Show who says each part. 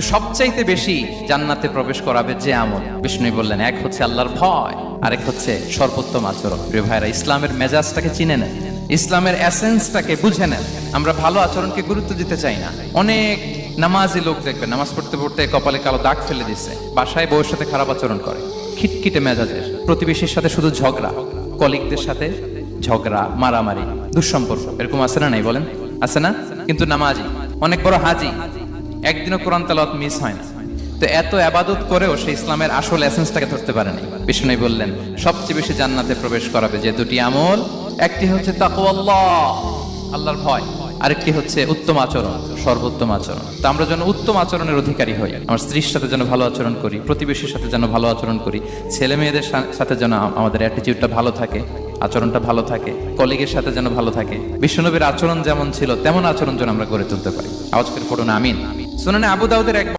Speaker 1: সবচাইতে বেশি জান্নাতে প্রবেশ করাবে যে আমল, বিষ্ণু বললেন, এক হচ্ছে আল্লাহর ভয়, আরেক হচ্ছে সর্বোত্তম আচরণ। প্রিয় ভাইরা, ইসলামের মেজাজটাকে চিনে নেন, ইসলামের এসেন্সটাকে বুঝে নেন। আমরা ভালো আচরণকে গুরুত্ব দিতে চাই না। অনেক নামাজি লোক দেখবেন নামাজ পড়তে পড়তে কপালে কালো দাগ ফেলে দিচ্ছে, বাসায় বউয়ের সাথে খারাপ আচরণ করে, খিটখিটে মেজাজের, প্রতিবেশীর সাথে শুধু ঝগড়া, কলিগদের সাথে ঝগড়া, মারামারি, দুঃসম্পর্ক, এরকম আছে না? নাই বলেন, আছে না? কিন্তু নামাজি, অনেক বড় হাজি, একদিনও কোরআন তেলাওয়াত মিস হয় না। তো এত আবাদত করেও সে ইসলামের আসল এসেন্সটাকে ধরতে পারেনি। বিষ্ণু বললেন, সবচেয়ে বেশি জান্নাতে প্রবেশ করাবে যে দুটি আমল, একটি হচ্ছে তাকওয়াল্লাহ, আল্লাহর ভয়, আরেকটি হচ্ছে উত্তম আচরণ, সর্বোত্তম আচরণ। তো আমরা যেন উত্তম আচরণের অধিকারী হই। আমার স্ত্রীর সাথে যেন ভালো আচরণ করি, প্রতিবেশীর সাথে যেন ভালো আচরণ করি, ছেলে মেয়েদের সাথে যেন আমাদের অ্যাটিটিউডটা ভালো থাকে, আচরণটা ভালো থাকে, কলিগের সাথে যেন ভালো থাকে। বিশ্বনবীর আচরণ যেমন ছিল তেমন আচরণ যেন আমরা গড়ে তুলতে পারি। আওয়াজ করে পড়ুন আমিন। সুনানে আবু দাউদের এক